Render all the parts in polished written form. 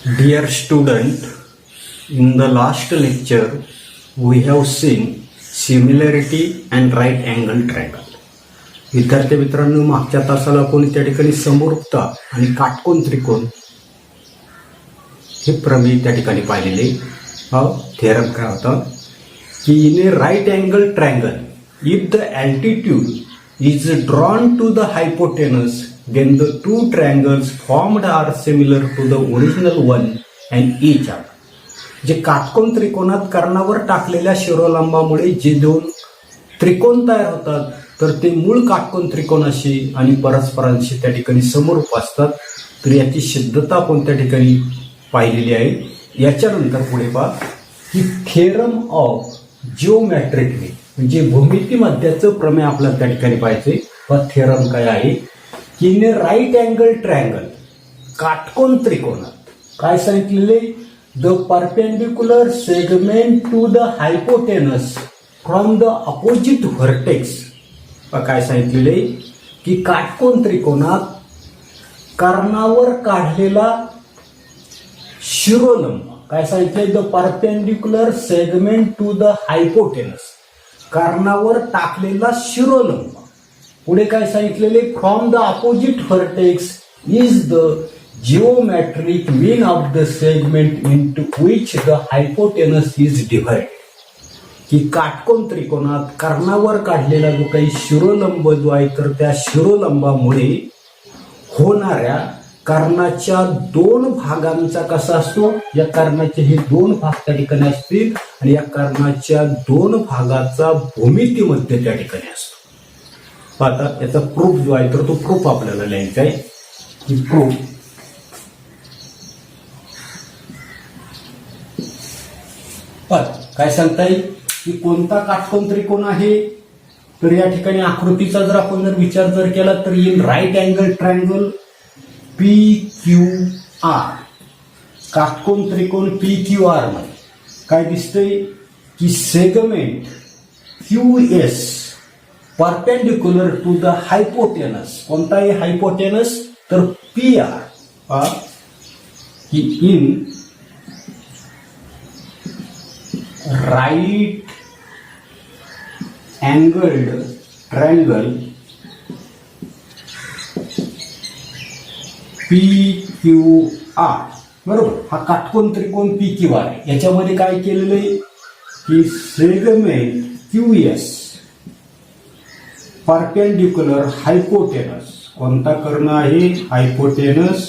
Dear student, in the last lecture we have seen similarity and right angle triangle. विद्यार्थी मित्रांनो, मागच्या तासाला आपण त्या ठिकाणी समरूपता आणि काटकोन त्रिकोण हे प्रमेय त्या ठिकाणी पाहिलेले. थेरम काय होता की in a right angle triangle if the altitude is drawn to the hypotenuse then the two triangles formed are similar to the original one and each other. जे काटकोन त्रिकोणात कर्णावर टाकलेल्या शिरोलंबामुळे जे दोन त्रिकोण तयार होतात तर ते मूळ काटकोन त्रिकोणाशी आणि परस्परांशी त्या ठिकाणी समरूप असतात. तर याची सिद्धता आपण त्या ठिकाणी पाहिलेली आहे. याच्यानंतर पुढे पहा की थेरम ऑफ जिओमॅट्रिक मीन म्हणजे भूमितीमध्याचं प्रमेय आपल्याला त्या ठिकाणी पाहिजे. थेरम काय आहे की in a right angle triangle काटकोन त्रिकोणात काय सांगितलेले the perpendicular segment to the hypotenuse from the opposite vertex. काय सांगितलेले की काटकोन त्रिकोणात कर्णावर काढलेला शिरोलंब काय सांगितले the perpendicular segment to the hypotenuse कर्णावर टाकलेला शिरोलंब. पुढे काय सांगितलेले from the opposite vertex is the geometric mean of the segment into which the hypotenuse is divide. की काटकोन त्रिकोणात कर्णावर काढलेला जो काही शिरोलंब जो आहे तर त्या शिरोलंबामुळे होणाऱ्या कर्णाच्या दोन भागांचा कसा असतो. या कर्णाचे हे दोन भाग त्या ठिकाणी असतील आणि या कर्णाच्या दोन भागाचा भूमितीमध्ये त्या ठिकाणी असतो. आता याचा प्रूफ जो आहे तर तो प्रूफ आपल्याला लिहायचा आहे की प्रूफ काय सांगता येईल की कोणता काटकोन त्रिकोण आहे. तर या ठिकाणी आकृतीचा जर आपण जर विचार जर केला तर in right angle triangle PQR काटकोन त्रिकोण PQR मध्ये काय दिसतंय की segment QS perpendicular to the hypotenuse. कोणता आहे हायपोटेनस तर PR की in right angled triangle PQR बरोबर. हा काटकोन त्रिकोण PQR आहे. याच्यामध्ये काय केलेलं आहे की सेगमेंट QS परपेंडिक्युलर हायपोटेनस. कोणता कर्ण आहे हायपोटेनस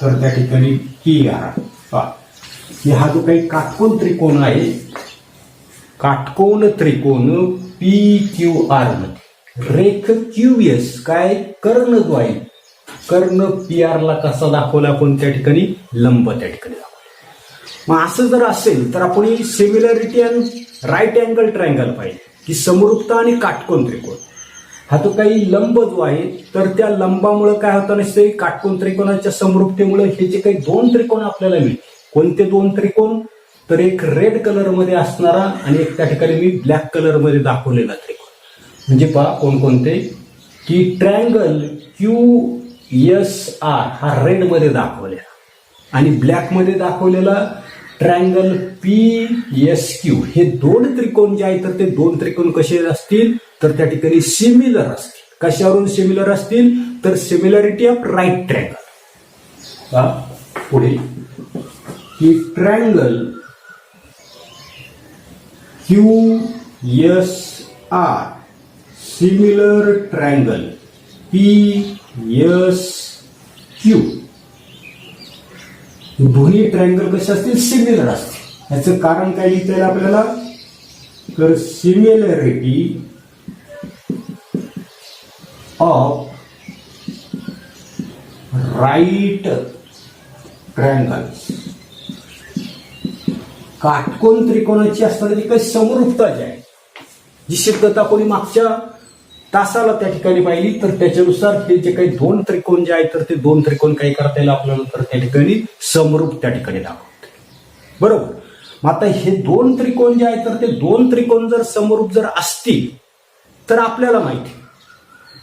तर त्या ठिकाणी PR. की हा जो काही काटकोन त्रिकोण आहे काटकोन त्रिकोण PQR मध्ये रेख QS काय कर्ण जो आहे कर्ण PR ला कसा दाखवला आपण त्या ठिकाणी लंब त्या ठिकाणी दाखवला. मग असं जर असेल तर आपण similarity and right angle triangle पाहिजे की समरूपता आणि काटकोन त्रिकोण. हा तो काही लंब जो आहे तर त्या लंबामुळे काय होतं नसते काटकोन त्रिकोणाच्या समरूपतेमुळे हे जे काही दोन त्रिकोण आपल्याला मिळतील. कोणते दोन त्रिकोण तर एक रेड कलर मध्ये असणारा आणि एक त्या ठिकाणी मी ब्लॅक कलर मध्ये दाखवलेला त्रिकोण. म्हणजे पहा कोणकोणते की ट्रायंगल QSR हा रेड मध्ये दाखवलेला आणि ब्लॅक मध्ये दाखवलेला ट्रायंगल PSQ. हे दोन त्रिकोण जे आहे तर ते दोन त्रिकोण कसे असतील तर त्या ठिकाणी सिमिलर असतील. कशावरून सिमिलर असतील तर सिमिलॅरिटी ऑफ राईट ट्रायंगल. पुढे की triangle QSR similar triangle PSQ. दोन्ही ट्रायंगल कसे असतील सिमिलर असतील. याचं कारण काय लिहिता येईल आपल्याला तर सिमिलॅरिटी ऑफ राईट ट्रायंगल्स. काटकोन त्रिकोणाची असणारी काही समरूपता जी आहे जी सिद्धता कोणी मागच्या तासाला त्या ठिकाणी पाहिली तर त्याच्यानुसार हे जे काही दोन त्रिकोण जे आहेत तर ते दोन त्रिकोण काही करता येईल आपल्याला तर त्या ठिकाणी समरूप त्या ठिकाणी दाखवते. बरोबर. मग आता हे दोन त्रिकोण जे आहेत तर ते दोन त्रिकोण जर समरूप जर असतील तर आपल्याला माहिती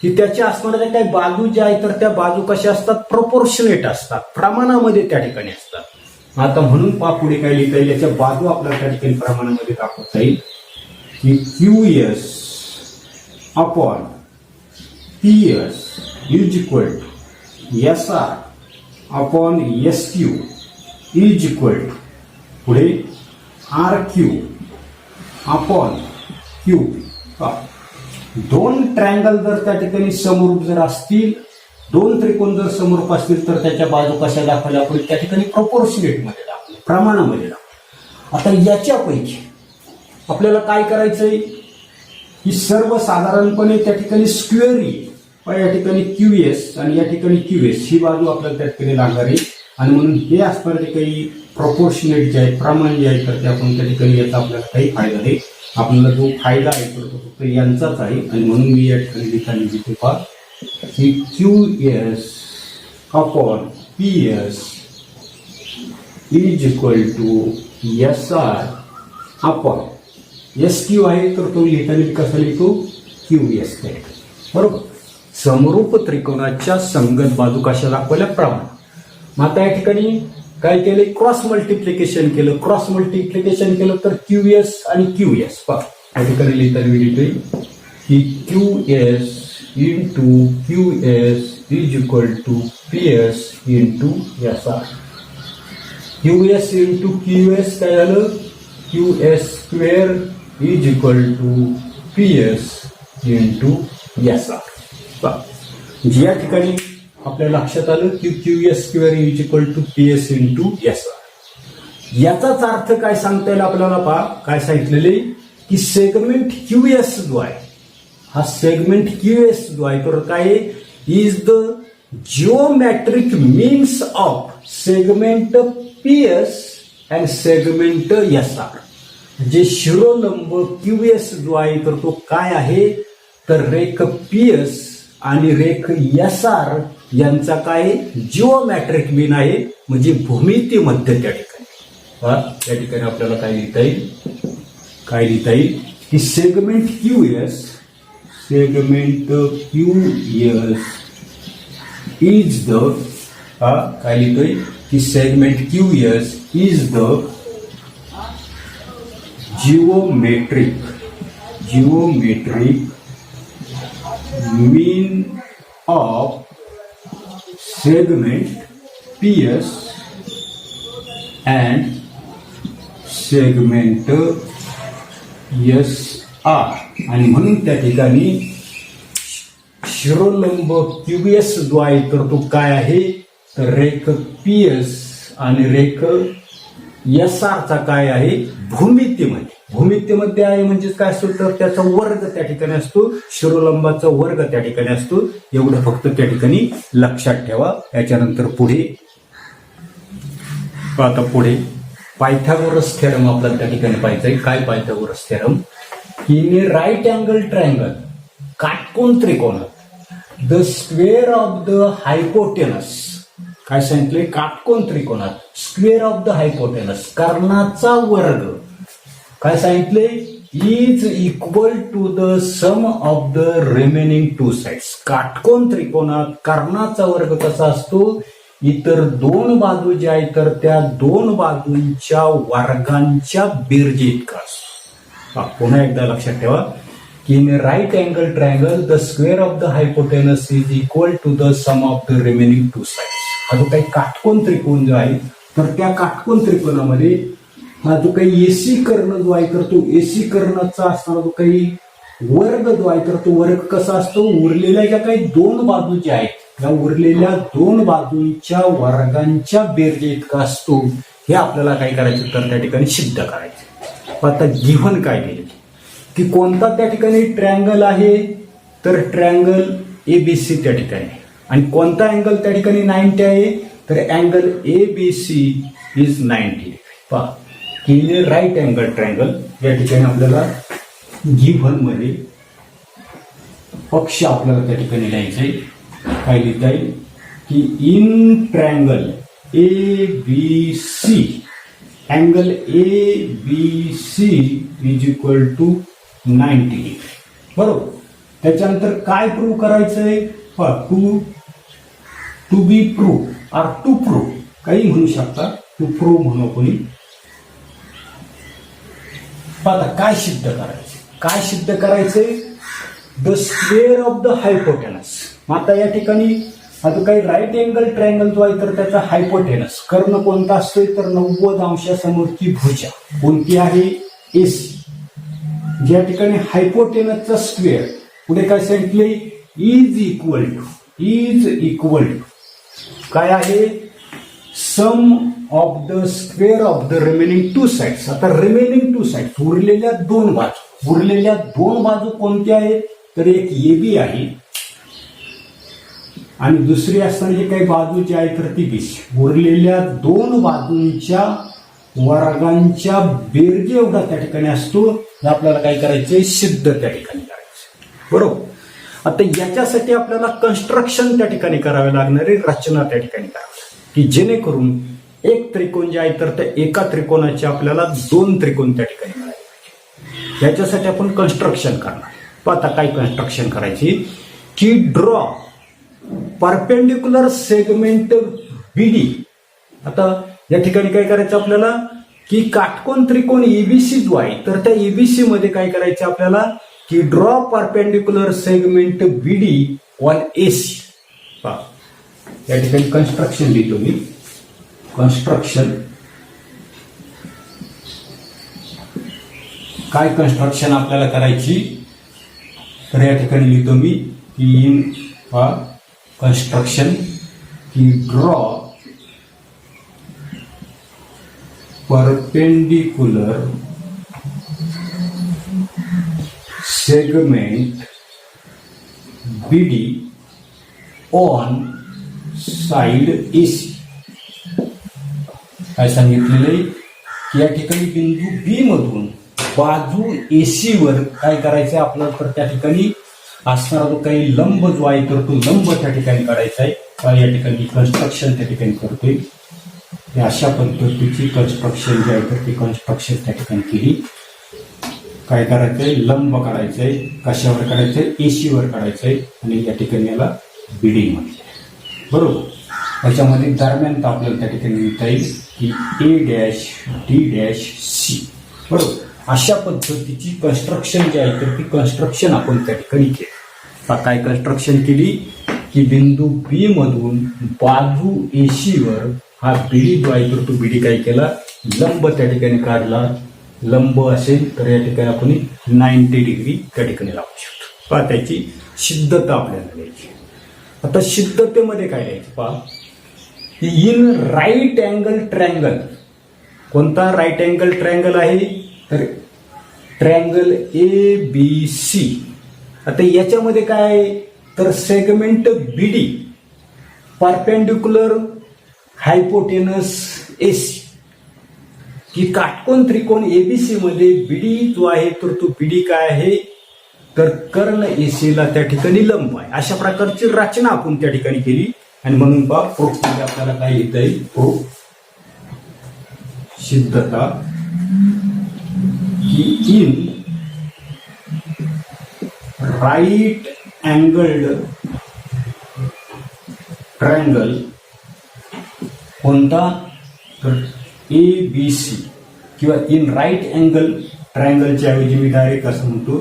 की त्याच्या असणाऱ्या काही बाजू ज्या आहेत तर त्या बाजू कशा असतात प्रोपोर्शनेट असतात प्रमाणामध्ये त्या ठिकाणी असतात. आता म्हणून पुढे काय लिहिता येईल, याच्या बाजू आपल्याला त्या ठिकाणी प्रमाणामध्ये दाखवता येईल की QS upon PS is equal to SR upon SQ is equal to पुढे RQ अपॉन QP. दोन ट्रायंगल जर त्या ठिकाणी समरूप जर असतील, दोन त्रिकोण जर समरूप असतील तर त्याच्या बाजू कशा दाखवल्या आपण त्या ठिकाणी प्रोपोर्शनेट मध्ये दाखवले, प्रमाणामध्ये दाखवले. आता याच्यापैकी आपल्याला काय करायचंय की सर्वसाधारणपणे त्या ठिकाणी स्क्वेअर या ठिकाणी QS आणि या ठिकाणी QS ही बाजू आपल्याला त्या ठिकाणी लागणार आहे. आणि म्हणून हे असणारे काही प्रोपोर्शनेट जे आहे, प्रमाण जे आहे, तर ते आपण त्या ठिकाणी याचा आपल्याला काही फायदा आहे. आपल्याला जो फायदा आहे तो फक्त यांचाच आहे. आणि म्हणून मी या ठिकाणी लिहिताना लिहिते पहा की QS upon PS is equal to SR upon SQ आहे, तर तो लिहिताना कसा लिहितो QS. बरोबर. समरूप त्रिकोणाच्या संगत बाजू कशा दाखवल्या, प्रमाण. मग आता या ठिकाणी काय केले, क्रॉस मल्टिप्लिकेशन केलं. क्रॉस मल्टिप्लिकेशन केलं तर QS आणि QS पहा या ठिकाणी लिहिताना मी लिहितोय की QS into QS is equal to PS into SR. QS into QS काय झालं, QS square is equal to PS into SR. या ठिकाणी आपल्या लक्षात आलं की QS square is equal to PS into SR. याचाच अर्थ काय सांगता येईल आपल्याला, पहा काय सांगितलेले की सेगमेंट QS जो आहे, हा सेगमेंट QS जो आहे तर काय is the geometric means of segment PS and segment SR. जे शिरोलंब QS जो आहे तर तो काय आहे, तर रेख PS आणि रेख SR यांचा काय जिओमॅट्रिक मीन आहे, म्हणजे भूमिती मध्य त्या ठिकाणी. त्या ठिकाणी आपल्याला काय लिहिता येईल, की सेगमेंट QS इज द काय लिहितोय की segment QS is the geometric mean of segment PS and segment SR. आणि म्हणून त्या ठिकाणी शिरोलंब QS जो आहे तर तो काय आहे, तर रेख PS आणि रेख SR चा काय आहे, भूमितीमध्ये आहे. म्हणजे काय असतो, तर त्याचा वर्ग त्या ठिकाणी असतो, शिरोलंबाचा वर्ग त्या ठिकाणी असतो. एवढं फक्त त्या ठिकाणी लक्षात ठेवा. याच्यानंतर पुढे पायथागोरस थेरम आपल्याला त्या ठिकाणी पाहायचं आहे. काय Pythagoras theorem, in a right angle triangle, काटकोन त्रिकोणात, the square of the hypotenuse, काय सांगितलंय, काटकोन त्रिकोणात स्क्वेअर ऑफ द हायपोटेनस, कर्णाचा वर्ग काय सांगितले, is equal to the sum of the remaining two sides. काटकोन त्रिकोणात कर्णाचा वर्ग कसा असतो, इतर दोन बाजू ज्या आहेत तर त्या दोन बाजूंच्या वर्गांच्या बेरजे इतका असतो. पुन्हा एकदा लक्षात ठेवा की in right angle triangle the square of the hypotenuse is equal to the sum of the remaining two sides. हा जो काही काटकोन त्रिकोण जो आहे तर त्या काटकोन त्रिकोणामध्ये हा जो काही एसी कर्ण जो आहे तर तो एसी कर्णाचा असणारा जो काही वर्ग जो आहे तर तो वर्ग कसा असतो, उरलेल्या ज्या काही दोन बाजू ज्या आहेत या उरलेल्या दोन बाजूंच्या वर्गांच्या बेरजे इतका असतो. हे आपल्याला काय करायचं, तर त्या ठिकाणी सिद्ध करायचं. आता गिव्हन काय दिले की कोणता त्या ठिकाणी ट्रायंगल आहे, तर ट्रायंगल ABC त्या ठिकाणी आहे. आणि कोणता अँगल त्या ठिकाणी 90 आहे, तर अँगल ABC इज 90. पहा की राईट अँगल ट्रायंगल या ठिकाणी आपल्याला गिव्हन मध्ये पक्ष आपल्याला त्या ठिकाणी लिहायचंय. काय लिहिता येईल की in triangle ABC, angle ABC is equal to 90. बरोबर. त्याच्यानंतर काय प्रूव्ह करायचंय, to be prove or to prove काही म्हणू शकता. टू प्रूव्ह म्हणू कोणी. आता काय सिद्ध करायचं, काय सिद्ध करायचंय, the square of the hypotenuse. आता या ठिकाणी आता काही राईट अँगल ट्रायंगल जो आहे तर त्याचा हायपोटेनस कर्ण कोणता असतोय तर 90 अंशासमोरची भुजा कोणती आहे, एसी. ज्या ठिकाणी हायपोटेनसचा स्क्वेअर पुढे काय सांगितले, इज इक्वल टू काय आहे, sum of the square of the remaining two sides. आता रिमेनिंग टू साइड्स उरलेल्या दोन बाजू कोणत्या आहेत तर एक एबी आहे आणि दुसरी असताना जी काही बाजू जी आहे तर ती बीसी. उरलेल्या दोन बाजूंच्या वर्गांच्या बेरजे एवढा त्या ठिकाणी असतो. हे आपल्याला काय करायचंय, सिद्ध त्या ठिकाणी करायचं. बरोबर. आता याच्यासाठी आपल्याला कन्स्ट्रक्शन त्या ठिकाणी करावे लागणारे, रचना त्या ठिकाणी करावी की जेणेकरून एक त्रिकोण जे आहे तर त्या एका त्रिकोणाचे आपल्याला दोन त्रिकोण त्या ठिकाणी मिळाले. याच्यासाठी आपण कन्स्ट्रक्शन करणार. आता काय कन्स्ट्रक्शन करायची की ड्रॉ परपेंडिक्युलर सेगमेंट बीडी. आता या ठिकाणी काय करायचं आपल्याला की काटकोन त्रिकोण एबीसी जो आहे तर त्या एबीसी मध्ये काय करायचं आपल्याला की draw perpendicular segment BD on AC. या ठिकाणी कन्स्ट्रक्शन लिहितो मी. कन्स्ट्रक्शन काय कन्स्ट्रक्शन आपल्याला करायची तर या ठिकाणी लिहितो मी की इन कन्स्ट्रक्शन की draw perpendicular segment BD on side AC. काय सांगितलेलं आहे की या ठिकाणी बिंदू बी मधून बाजू एसी वर काय करायचंय आपल्याला तर त्या ठिकाणी असणारा जो काही लंब जो आहे तर तो लंब त्या ठिकाणी काढायचा आहे. या ठिकाणी कन्स्ट्रक्शन त्या ठिकाणी करतोय. अशा पद्धतीची कन्स्ट्रक्शन जे आहे तर ती कन्स्ट्रक्शन त्या ठिकाणी केली. काय करायचंय, लंब काढायचंय. कशावर काढायचंय, एसी वर काढायचंय आणि या ठिकाणी याला बीडी म्हटलंय. बरोबर. त्याच्यामध्ये दरम्यान तर आपल्याला त्या ठिकाणी लिहिता येईल की A dash D dash C. बरोबर. अशा पद्धतीची कन्स्ट्रक्शन जी आहे तर ती कन्स्ट्रक्शन आपण त्या ठिकाणी केली. काय कन्स्ट्रक्शन केली की बिंदू बी मधून बाजू एसी वर हा बीडी जो आहे तर तो बीडी काय केला, लंब त्या ठिकाणी काढला. लंब असेल तर या ठिकाणी आपण 90 डिग्री त्या ठिकाणी लावू शकतो. पहा त्याची सिद्धता आपल्याला द्यायची. आता सिद्धतेमध्ये काय द्यायची पहा की इन राईट अँगल ट्रायंगल. कोणता राईट अँगल ट्रायंगल आहे तर ट्रायंगल ए बी सी. आता याच्यामध्ये काय आहे तर सेगमेंट बीडी परपेंडिक्युलर हायपोटेनस एसी की काटकोन त्रिकोण एबीसी मध्ये बीडी जो आहे तर तो बीडी काय आहे तर कर्ण एसीला त्या ठिकाणी लंब आहे. अशा प्रकारची रचना आपण त्या ठिकाणी केली आणि म्हणून बघ प्रूफ मध्ये आपल्याला काय येत आहे, प्रूफ सिद्धता की इन राईट अँगल्ड ट्रायंगल कोणता तर ए बी सी किंवा इन राईट अँगल ट्रायंगलच्या ऐवजी मी डायरेक्ट असं म्हणतो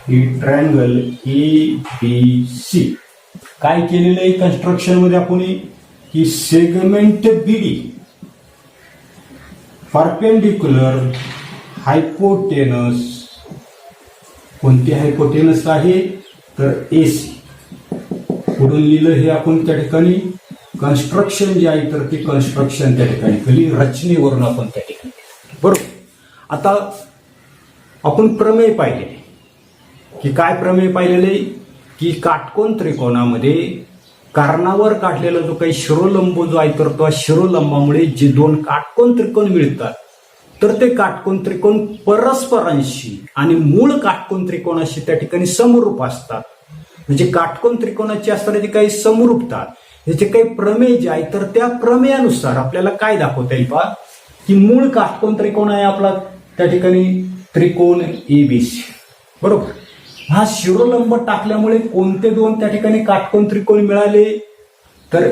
की ट्रायंगल ए बी सी. काय केलेलं आहे कन्स्ट्रक्शन मध्ये आपण की सेगमेंट बीडी परपेंडिक्युलर हायपोटेनस. कोणती हायपोटेनस आहे तर एसी. पुढून लिहिलं हे आपण त्या ठिकाणी कन्स्ट्रक्शन जे आहे तर ती कन्स्ट्रक्शन त्या ठिकाणी केली. रचनेवरून आपण त्या ठिकाणी. बरोबर. आता आपण प्रमेय पाहिलेले की काय प्रमेय पाहिलेले की काटकोन त्रिकोणामध्ये कर्णावर काढलेला जो काही शिरोलंब जो आहे तर तो शिरोलंबामुळे जे दोन काटकोन त्रिकोण मिळतात तर ते काटकोन त्रिकोण परस्परांशी आणि मूळ काटकोन त्रिकोणाशी त्या ठिकाणी समरूप असतात. म्हणजे काटकोन त्रिकोणाची असताना जे काही समरूपतात याचे काही प्रमेय जे आहे तर त्या प्रमेयानुसार आपल्याला काय दाखवता येईल पहा की मूळ काटकोन त्रिकोण आहे आपला त्या ठिकाणी त्रिकोण एबीसी. बरोबर. हा शिरोलंब टाकल्यामुळे कोणते दोन त्या ठिकाणी काटकोन त्रिकोण मिळाले तर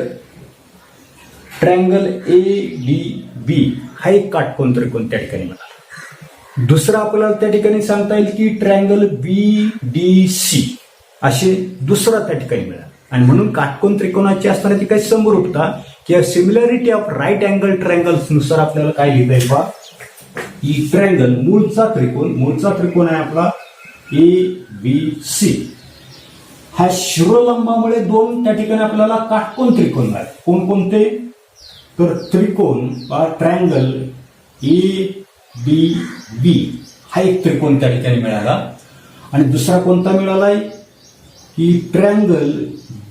ट्रायंगल ए डी बी हा एक काटकोन त्रिकोण त्या ठिकाणी मिळाला. दुसरा आपल्याला त्या ठिकाणी सांगता येईल की ट्रायंगल बी डी सी असे दुसरा त्या ठिकाणी मिळाला. आणि म्हणून काटकोन त्रिकोणाची असणारी काही समरूपता किंवा similarity of right angle triangles नुसार आपल्याला काय लिहिता येईल पहा, की ट्रायंगल मूळचा त्रिकोण आहे आपला ए बी सी. हा शिरोलंबामुळे दोन त्या ठिकाणी आपल्याला काटकोन त्रिकोण मिळाले. कोणकोणते? तर त्रिकोण ट्रायंगल ए बी बी हा एक त्रिकोण त्या ठिकाणी मिळाला. आणि दुसरा कोणता मिळालाय की ट्रायंगल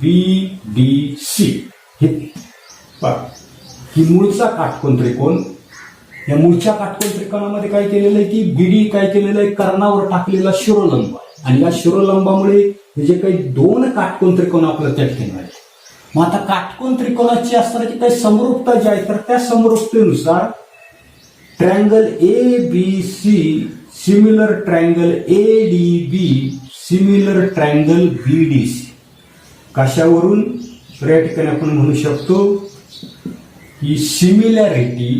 बी डी सी. ही मूळचा काटकोन त्रिकोण. या मूळच्या काटकोन त्रिकोणामध्ये काय केलेलं आहे की बीडी काय केलेलं आहे, कर्णावर टाकलेला शिरोलंब. आणि या शिरोलंबामुळे हे जे काही दोन काटकोन त्रिकोण आपल्याला त्या ठिकाणी मिळाले. मग आता काटकोन त्रिकोणाची असणारी काही समरूपता जी आहे तर त्या समरूपतेनुसार triangle A B C similar triangle A D B similar triangle B D C. कशावरून? तर या ठिकाणी आपण म्हणू शकतो की similarity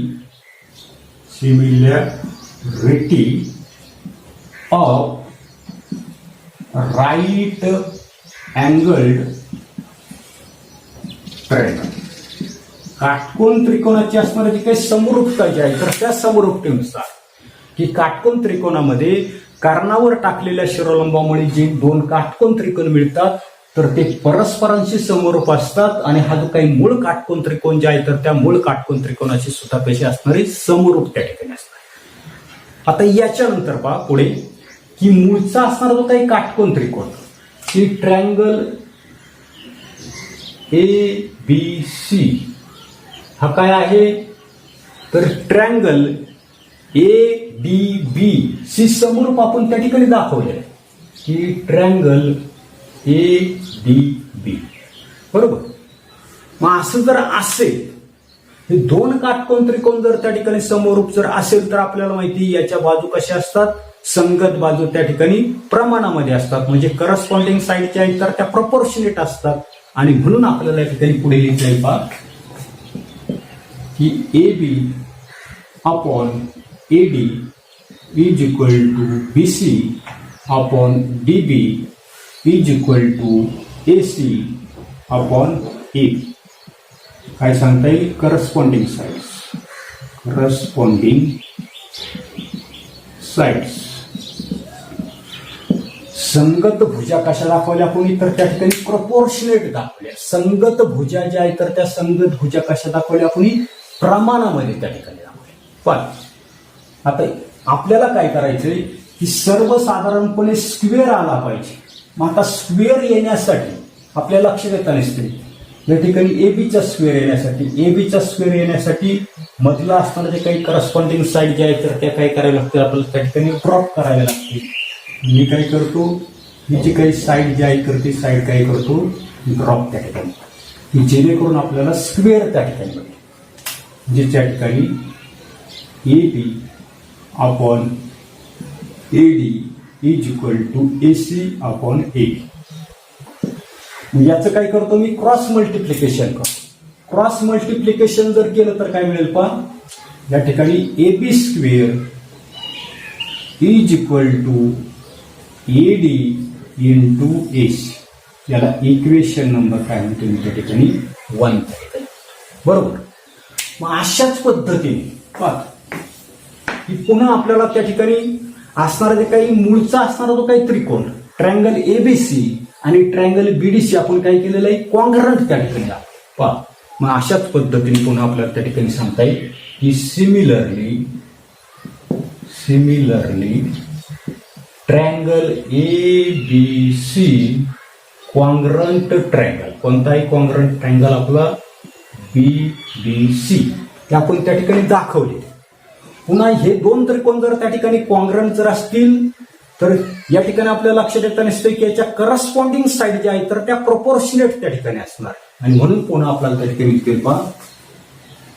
of right angled triangle. काटकोन त्रिकोणाची असणारी काही समरूपता जी आहे तर त्या समरूपतेनुसार की काटकोन त्रिकोणामध्ये कर्णावर टाकलेल्या शिरोलंबामुळे जे दोन काटकोन त्रिकोण मिळतात तर ते परस्परांशी समरूप असतात. आणि हा जो काही मूळ काटकोन त्रिकोण जे आहे तर त्या मूळ काटकोन त्रिकोणाची सुद्धा कशी असणारी समरूप त्या ठिकाणी असणार. आता याच्यानंतर पहा पुढे की मूळचा असणारा जो काही काटकोन त्रिकोण की ट्रायंगल ए बी सी हा काय आहे तर triangle A D B C समरूप आपण त्या ठिकाणी दाखवले की ट्रायंगल ए डी बी. बरोबर. मग असं जर असेल हे दोन काटकोन त्रिकोण जर त्या ठिकाणी समरूप जर असेल तर आपल्याला माहिती याच्या बाजू कशा असतात, संगत बाजू त्या ठिकाणी प्रमाणामध्ये असतात. म्हणजे करस्पॉन्डिंग साईडच्या आहेत तर त्या प्रपोर्शनेट असतात. आणि म्हणून आपल्याला या ठिकाणी पुढे लिहिता येईल पहा की A B upon A D is equal to B C upon D B is equal to A C upon A. काय सांगता येईल? Corresponding sides. संगत भुजा कशा दाखवल्या कोणी तर त्या ठिकाणी प्रपोर्शनेट दाखवल्या. संगत भुजा ज्या आहेत तर त्या संगत भुजा कशा दाखवल्या कोणी प्रमाणामध्ये त्या ठिकाणी दाखवल्या. पण आता आपल्याला काय करायचंय की सर्वसाधारणपणे स्क्वेअर आला पाहिजे. मग आता स्क्वेअर येण्यासाठी आपल्या लक्ष देता नसते या ठिकाणी एबीचा स्क्वेअर येण्यासाठी मधला असणारे जे काही करस्पॉन्डिंग साईड जे आहे तर त्या काय करायला लागते आपल्याला त्या ठिकाणी ड्रॉप करायला लागते. मी काय करतो ही जी काही साईड जी आहे तर ती साईड काय करतो ड्रॉप त्या ठिकाणी जेणेकरून आपल्याला स्क्वेअर त्या ठिकाणी मिळेल. जे त्या ठिकाणी A B upon A D is equal to A C upon A. याचं काय करतो मी क्रॉस मल्टिप्लिकेशन करतो. क्रॉस मल्टिप्लिकेशन जर केलं तर काय मिळेल पहा या ठिकाणी A B square is equal to A D into A C. याला इक्वेशन नंबर काय म्हणतो मी त्या ठिकाणी 1. बरोबर. मग अशाच पद्धतीने पहा की पुन्हा आपल्याला त्या ठिकाणी असणारा जे काही मूळचा असणारा जो काही त्रिकोण ट्रायंगल एबीसी आणि ट्रायंगल बीडीसी आपण काय केलेलं आहे कॉन्ग्रंट त्या ठिकाणी पहा. मग अशाच पद्धतीने पुन्हा आपल्याला त्या ठिकाणी सांगता येईल की similarly triangle A B C congruent triangle. कोणताही कॉन्ग्रंट ट्रायंगल आपला बी डी सी ते आपण त्या ठिकाणी दाखवले. पुन्हा हे दोन त्रिकोण जर त्या ठिकाणी कॉन्ग्रंट जर असतील तर या ठिकाणी आपल्याला लक्षात येता नसतं की याच्या करस्पॉन्डिंग साईड ज्या आहेत तर त्या प्रोपोर्शनेट त्या ठिकाणी असणार. आणि म्हणून पुन्हा आपल्याला त्या ठिकाणी लिहिता येईल पहा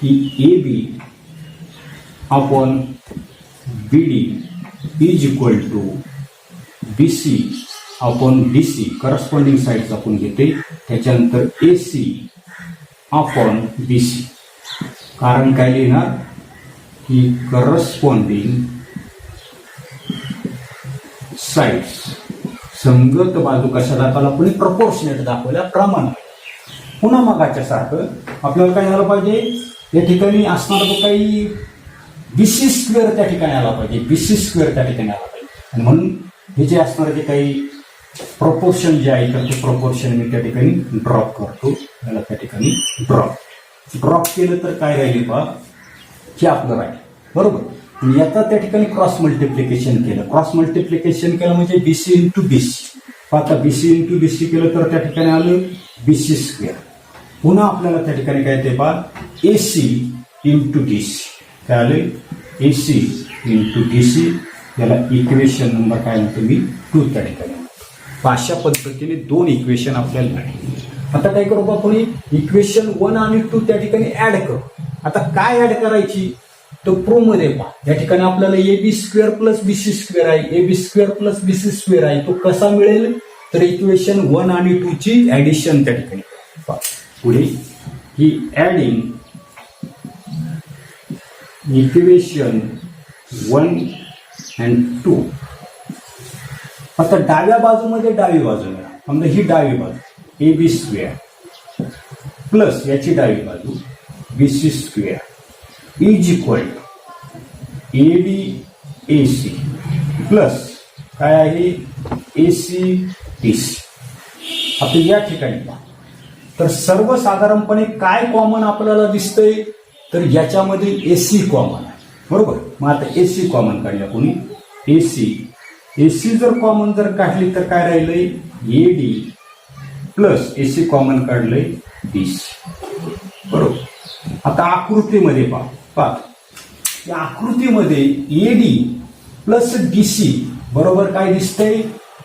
की A B upon B D is equal to B C upon D C. Corresponding side आपण घेते. त्याच्यानंतर A C upon B C. कारण काय लिहिणार की करस्पॉन्डिंग साइड्स, संगत बाजू कशा दाखवल्या आपण प्रपोर्शनेट दाखवल्या प्रमाणात. पुन्हा मगाच्या सारखं आपल्याला काय झालं पाहिजे, या ठिकाणी असणारा जो काही बीसी स्क्वेअर त्या ठिकाणी आला पाहिजे, बीसी स्क्वेअर त्या ठिकाणी आला पाहिजे. आणि म्हणून हे जे असणारे जे काही प्रपोर्शन जे आहे तर ते प्रपोर्शन मी त्या ठिकाणी ड्रॉप करतो. याला त्या ठिकाणी ड्रॉप केलं तर काय राहिले पहा, हे आपलं राहील बरोबर. आणि याचा त्या ठिकाणी क्रॉस मल्टिप्लिकेशन केलं. क्रॉस मल्टिप्लिकेशन केलं म्हणजे बीसी इंटू बीसी. आता बीसी इंटू बीसी केलं तर त्या ठिकाणी आलं बीसी स्क्वेअर. पुन्हा आपल्याला त्या ठिकाणी काय ते पहा, एसी इंटू डीसी काय आले, एसी इंटू डीसी. याला इक्वेशन नंबर काय म्हणतो मी 2 त्या ठिकाणी. अशा पद्धतीने 2 इक्वेशन आपल्याला मिळाली. आता काय करू आपण, इक्वेशन 1 आणि 2 त्या ठिकाणी ऍड करू. आता काय ऍड करायची तो प्रूव्ह मध्ये पहा. या ठिकाणी आपल्याला A B square plus BC square आहे, A B square plus BC square आहे. तो कसा मिळेल तर इक्वेशन 1 आणि 2 ची ऍडिशन त्या ठिकाणी पहा. पुढे ही ऍडिंग इक्वेशन 1 and 2. आता डाव्या बाजूमध्ये डावी बाजू मिळा. समजा ही डावी बाजू ए बी स्क्वेअर प्लस याची डावी बाजू B C square is equal to A B A C plus काय आहे ए सी डी सी. आता या ठिकाणी पहा, तर सर्वसाधारणपणे काय कॉमन आपल्याला दिसतंय तर याच्यामध्ये एसी कॉमन आहे बरोबर. मग आता एसी कॉमन काढल्या कोणी, एसी जर कॉमन जर काढली तर काय राहिलंय ए डी प्लस एसी कॉमन काढलंय डीसी बरोबर. आता आकृतीमध्ये पहा, या आकृतीमध्ये ए डी प्लस डीसी बरोबर काय दिसतंय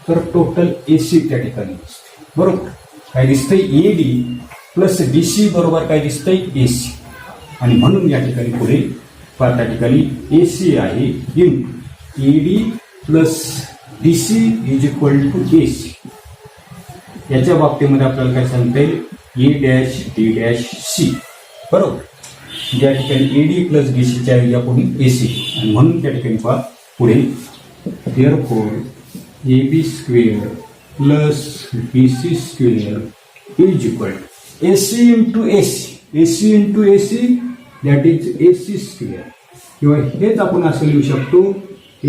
तर टोटल एसी त्या ठिकाणी दिसतंय बरोबर. काय दिसतंय ए डी प्लस डीसी बरोबर काय दिसतंय एसी. आणि म्हणून या ठिकाणी पुढे त्या ठिकाणी एसी आहे in A D plus DC is equal to AC. याच्या बाबतीमध्ये आपल्याला काय सांगता येईल A dash D dash C बरोबर. ज्या ठिकाणी ए डी प्लस डीसीच्या ऐवजी आपण एसी. आणि म्हणून त्या ठिकाणी पहा पुढे therefore A B square plus B C square is equal to AC into AC, AC into AC that is AC square. किंवा हेच आपण असं लिहू शकतो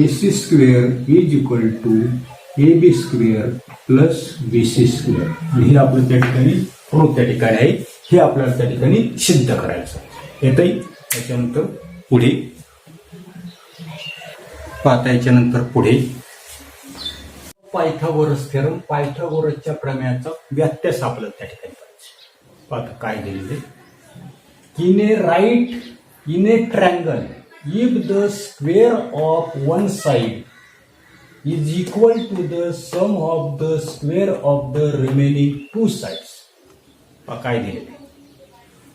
AC square is equal to A B square plus B C square. आणि हे आपलं त्या ठिकाणी प्रूफ त्या ठिकाणी आहे, हे आपल्याला त्या ठिकाणी सिद्ध करायचं येतंय. त्याच्यानंतर पुढे पाहता, याच्यानंतर पुढे पायथागोरस थेरम, पायथागोरसच्या प्रमेयाचा व्यत्यास आपल्याला त्या ठिकाणी करायचं. पाहता काय दिलेलं आहे, in a triangle if the square of one side is equal to the sum of the square of the remaining two sides. काय दिलेले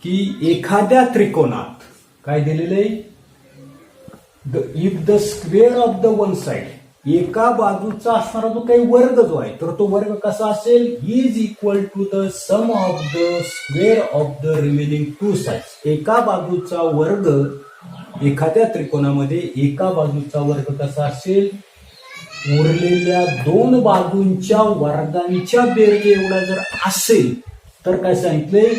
की एखाद्या त्रिकोणात काय दिलेले if the square of the one side, एका बाजूचा असणारा जो काही वर्ग जो आहे तर तो वर्ग कसा असेल is equal to the sum of the square of the remaining two sides. एका बाजूचा वर्ग एखाद्या त्रिकोणामध्ये एका बाजूचा वर्ग कसा असेल उरलेल्या 2 बाजूंच्या वर्गांच्या बेरजे एवढा जर असेल तर काय सांगितलंय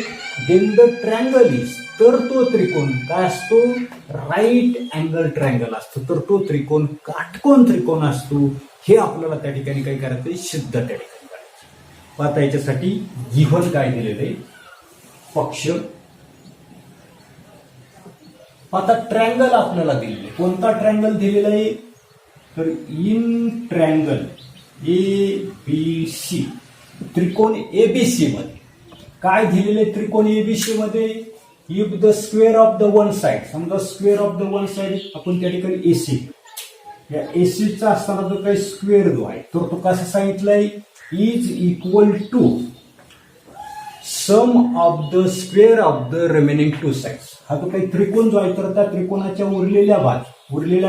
देन द ट्रँगल इज, तर तो त्रिकोण काय असतो राईट अँगल ट्रँगल असतो, तर तो त्रिकोण काटकोन त्रिकोण असतो. हे आपल्याला त्या ठिकाणी काय करायचंय सिद्ध त्या ठिकाणी करायचं. आता याच्यासाठी गिव्हन काय दिलेलं आहे पक्ष. आता ट्रँगल आपल्याला दिलेलं आहे, कोणता ट्रँगल दिलेला आहे तर in triangle A B C, त्रिकोण एबीसी मध्ये काय दिलेले त्रिकोण एबीसी मध्ये if the square of the one side, समजा square of the one side आपण त्या ठिकाणी एसी, या एसीचा असताना जो काही स्क्वेअर जो आहे तर तो कसा सांगितलाय is equal to sum of the square of the remaining two sides. हा जो काही त्रिकोण जो आहे तर त्या त्रिकोणाच्या उरलेल्या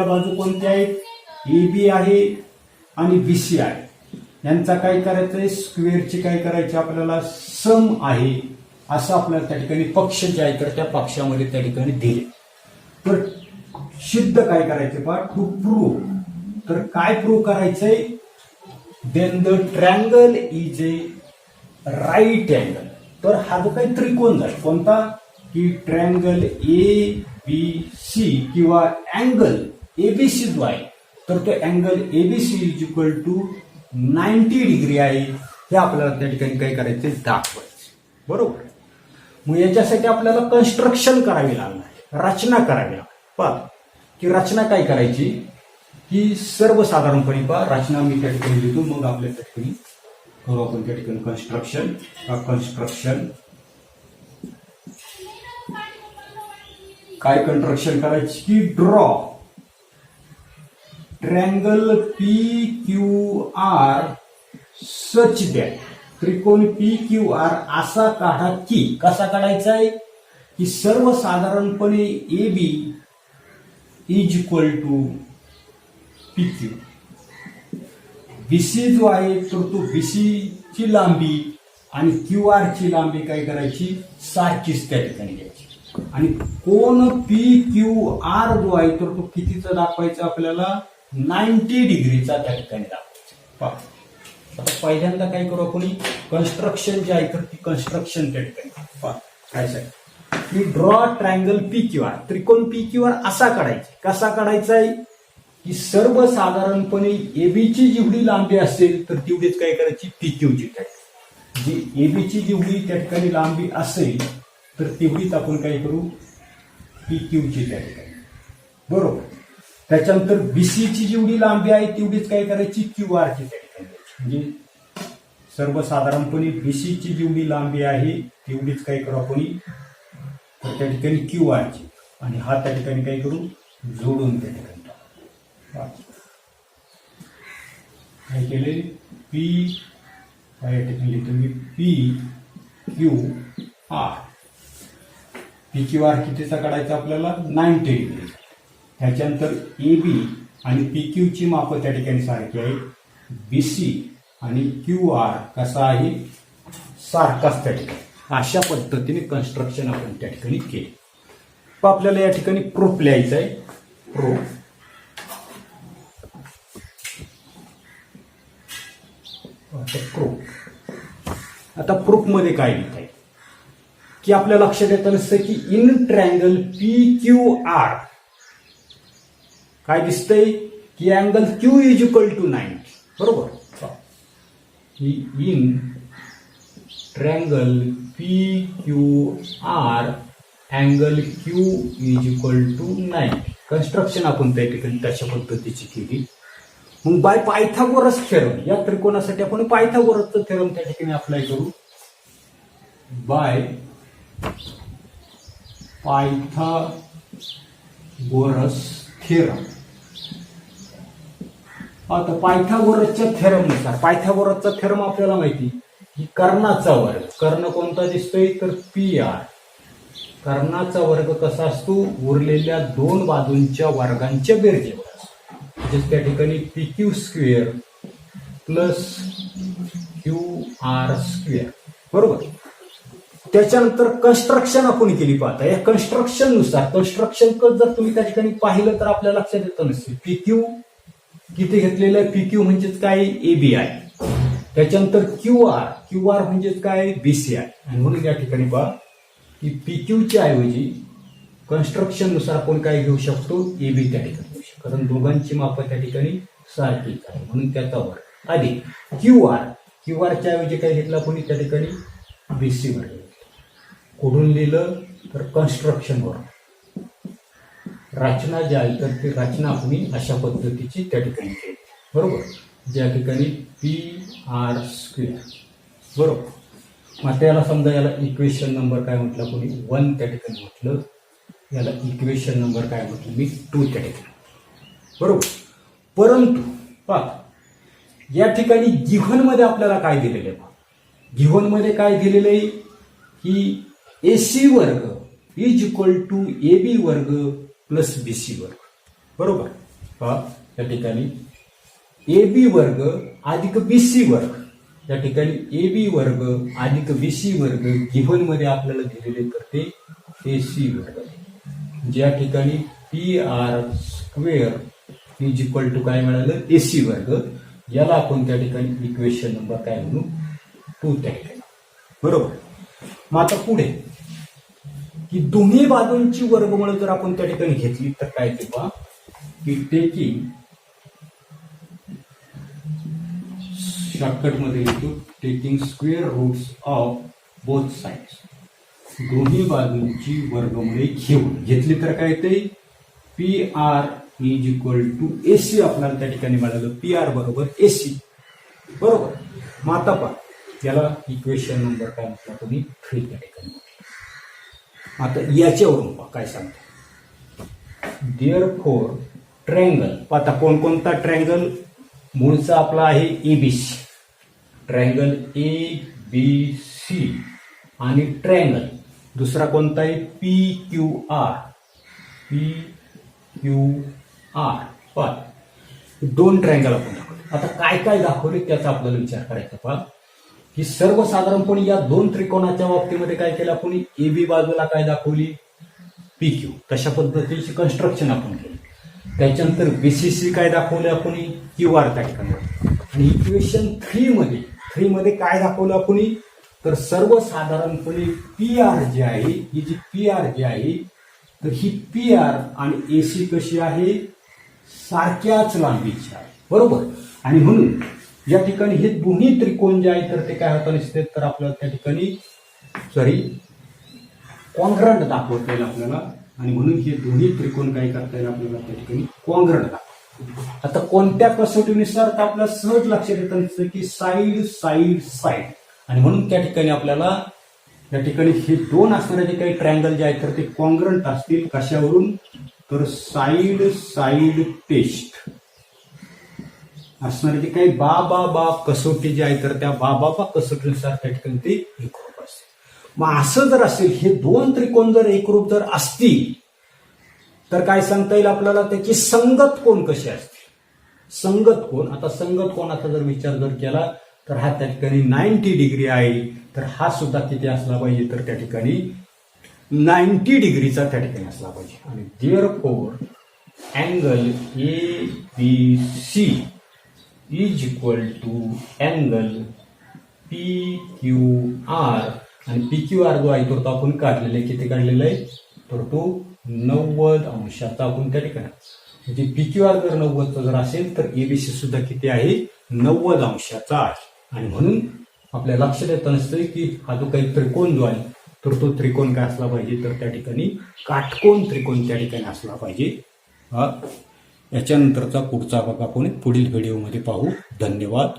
बाजू कोणत्या आहेत ए बी आहे आणि बीसी आहे. यांचा काय करायचंय स्क्वेअरची काय करायची आपल्याला सम आहे असं आपल्याला त्या ठिकाणी पक्ष जे आहे तर त्या पक्षामध्ये त्या ठिकाणी दिले. तर सिद्ध काय करायचे पहा, टू प्रूव्ह. तर काय प्रूव्ह करायचंय, then the triangle is a right angle. तर हा जो काही त्रिकोण जाईल कोणता, की ट्रँगल ए बी सी किंवा अँगल एबीसी जो आहे, तर तो angle ABC is equal to 90 degree आहे. हे आपल्याला त्या ठिकाणी काय करायचे, दाखवायचे. बरोबर. मग याच्यासाठी आपल्याला कन्स्ट्रक्शन करावी लागणार, रचना करावी लागणार. पहा की रचना काय करायची, की सर्वसाधारणपणे पहा रचना मी त्या ठिकाणी लिहितो, मग आपल्या त्या ठिकाणी करू आपण त्या ठिकाणी कन्स्ट्रक्शन. काय कन्स्ट्रक्शन करायची, की draw triangle P Q R such that, त्रिकोण पी क्यू आर असा काढा की, कसा काढायचा आहे, की सर्वसाधारणपणे A B is equal to P Q. BC जो आहे तर तो बीसी ची लांबी आणि क्यू आर ची लांबी काय करायची, सारखीच त्या ठिकाणी घ्यायची. आणि कोण पी क्यू आर जो आहे तर तो कितीचा दाखवायचा आपल्याला, 90 डिग्रीचा त्या ठिकाणी दाखवायचा. आता पहिल्यांदा काय करू आपण, कन्स्ट्रक्शन जे आहे तर ती कन्स्ट्रक्शन त्या ठिकाणी काय सांग, की draw triangle P Q R, त्रिकोण पी क्यू आर असा काढायचा. कसा काढायचा आहे, की सर्वसाधारणपणे एबीची जेवढी लांबी असेल तर तेवढीच काय करायची, पी क्यूची काय, जी एबीची जेवढी त्या ठिकाणी लांबी असेल तर तेवढीच आपण काय करू, पी क्यूची त्या ठिकाणी. बरोबर. त्याच्यानंतर बीसीची जेवढी लांबी आहे तेवढीच काय करायची, क्यू आरची त्या ठिकाणी. म्हणजे सर्वसाधारणपणे बीसीची जेवढी लांबी आहे तेवढीच काय करू आपण, तर त्या ठिकाणी क्यू आरची, आणि हा त्या ठिकाणी काय करू, जोडून त्या ठिकाणी काय केले, पी या ठिकाणी तुम्ही P Q R. P Q R कितीचा काढायचा आपल्याला, 90 डिग्री. त्याच्यानंतर ए बी आणि पी क्यू ची माप त्या ठिकाणी सारखी आहे, बीसी आणि क्यू आर कसा आहे, सारखाच त्या ठिकाणी. अशा पद्धतीने कन्स्ट्रक्शन आपण त्या ठिकाणी केले. आपल्याला या ठिकाणी प्रूफ लिहायचं आहे. प्रूफ आता प्रूफ मध्ये काय लिहित आहे, की आपल्या लक्षात येतं नसतं की in triangle P Q R काय दिसतंय, की angle Q is equal to 90. बरोबर. In triangle P Q R angle Q is equal to 90. Construction आपण त्या ठिकाणी तशा पद्धतीची केली. मग बाय पायथागोरस थेरम, या त्रिकोणासाठी आपण पायथागोरसचं थेरम त्या ठिकाणी अप्लाय करू. Bye Pythagoras theorem. आता पायथागोरसच्या थेरमनुसार, पायथागोरसचा थेरम आपल्याला माहिती, की कर्णाचा वर्ग, कर्ण कोणता दिसतोय तर पी आर. कर्णाचा वर्ग कसा असतो, उरलेल्या दोन बाजूंच्या वर्गांच्या बेरजेवर असतो. त्या ठिकाणी P Q square plus Q R square. बरोबर. त्याच्यानंतर कन्स्ट्रक्शन आपण केली. पाहता या कन्स्ट्रक्शन नुसार, कन्स्ट्रक्शन जर तुम्ही त्या ठिकाणी पाहिलं तर आपल्या लक्षात येतं नसते, पी क्यू किती घेतलेलं आहे, पी क्यू म्हणजेच काय, ए बी आहे. त्याच्यानंतर क्यू आर म्हणजेच काय, बीसी आहे. आणि म्हणून या ठिकाणी पहा की पी क्यूच्या ऐवजी कन्स्ट्रक्शन नुसार आपण काय घेऊ शकतो, ए बी त्या ठिकाणी घेऊ शकतो, कारण दोघांची माप त्या ठिकाणी सारखीच आहे. म्हणून त्याचा वर्ग अधिक क्यू आरच्या ऐवजी काय घेतलं आपण त्या ठिकाणी, बीसी वर्ग घेतला. कुठून लिहिलं तर कन्स्ट्रक्शन वर. रचना जी आहे तर ती रचना आपण अशा पद्धतीची त्या ठिकाणी केली. बरोबर. ज्या ठिकाणी पी आर स्क्वेअर. बरोबर. मग त्याला समजा याला इक्वेशन नंबर काय म्हटलं कोणी, 1 त्या ठिकाणी म्हटलं. याला इक्वेशन नंबर काय म्हटलं मी, 2 त्या ठिकाणी. बरोबर. परंतु पहा या ठिकाणी गिव्हन मध्ये आपल्याला काय दिलेलं आहे, गिव्हन मध्ये काय दिलेलं आहे, की एसी वर्ग is equal to A B वर्ग प्लस बीसी वर्ग. बरोबर. पहा या ठिकाणी ए बी वर्ग अधिक बीसी वर्ग, या ठिकाणी ए बी वर्ग अधिक बीसी वर्ग गिव्हन मध्ये आपल्याला दिलेले तर ते एसी वर्ग. ज्या ठिकाणी P R square is equal to काय मिळालं AC वर्ग. याला आपण त्या ठिकाणी इक्वेशन नंबर काय म्हणू 2 त्या ठिकाणी. बरोबर. मग आता पुढे की दोन्ही बाजूंची वर्गमूळ जर आपण त्या ठिकाणी घेतली तर काय तेव्हा की टेकिंग शॉर्टकट मध्ये लिहितो taking square roots of both sides. दोन्ही बाजूंची वर्गमुळे घेतली तर काय ते P R is equal to AC आपल्याला त्या ठिकाणी मिळालं. पी आर बरोबर AC. बरोबर. मग आता पहा याला इक्वेशन नंबर काय म्हटलं तुम्ही 3 त्या ठिकाणी. आता याच्यावरून पहा काय सांगतो. Therefore triangle. आता कोणकोणता ट्रायंगल मूळचा आपला आहे ABC. ट्रायंगल ABC आणि ट्रायंगल दुसरा कोणता आहे PQR. पहा दोन ट्रायंगल आपण दाखवले. आता काय काय दाखवले त्याचा आपल्याला विचार करायचा. पहा की सर्वसाधारणपणे या दोन त्रिकोणाच्या बाबतीमध्ये काय केलं आपण AB बाजूला काय दाखवली PQ. तशा पद्धतीची कन्स्ट्रक्शन आपण केली. त्याच्यानंतर BCC काय दाखवले आपण QR त्या ठिकाणी. आणि इक्वेशन 3 मध्ये काय दाखवलं आपण तर सर्वसाधारणपणे PR जी आहे ही जी PR जी आहे तर ही PR आणि AC कशी आहे सारख्याच लांबीची आहे. बरोबर. आणि म्हणून या ठिकाणी हे दोन्ही त्रिकोण जे आहे तर ते काय होता निश्चित तर आपल्याला त्या ठिकाणी कॉन्ग्रंट दाखवता येईल आपल्याला. आणि म्हणून हे दोन्ही त्रिकोण काय करता येईल आपल्याला त्या ठिकाणी कॉन्ग्रंट दाखवतो. आता कोणत्या कसोटीनुसार तर आपल्याला सहज लक्षात येतं की साईड साईड साईड. आणि म्हणून त्या ठिकाणी आपल्याला या ठिकाणी हे दोन असणारे जे काही ट्रायंगल जे आहेत तर ते कॉन्ग्रंट असतील. कशावरून तर साईड साईड टेस्ट असणारे जे काही बा कसोटी जे आहे तर त्या बा कसोटीनुसार त्या ठिकाणी ते एकरूप असते. मग असं जर असेल हे दोन त्रिकोण जर एकरूप जर असतील तर काय सांगता येईल आपल्याला त्याची संगत कोण कशी असते. संगत कोण. आता संगत कोणाचा जर विचार जर केला तर हा त्या ठिकाणी 90 डिग्री आहे. तर हा सुद्धा किती असला पाहिजे तर त्या ठिकाणी 90 डिग्रीचा त्या ठिकाणी असला पाहिजे. आणि therefore angle ABC is equal to angle PQR. आणि PQR जो आहे तो आपण काढलेला आहे. किती काढलेला आहे तर तो 90 अंशाचा आपण त्या ठिकाणी. म्हणजे PQR जर 90चा जर असेल तर ABC सुद्धा किती आहे 90 अंशाचा आहे. आणि म्हणून आपल्या लक्षात येतं नसतं की हा जो काही त्रिकोण जो आहे तर तो त्रिकोण काय असला पाहिजे तर त्या ठिकाणी काटकोन त्रिकोण त्या ठिकाणी असला पाहिजे. याच्यानंतरचा पुढचा भाग आपण पुढील व्हिडिओमध्ये पाहू. धन्यवाद.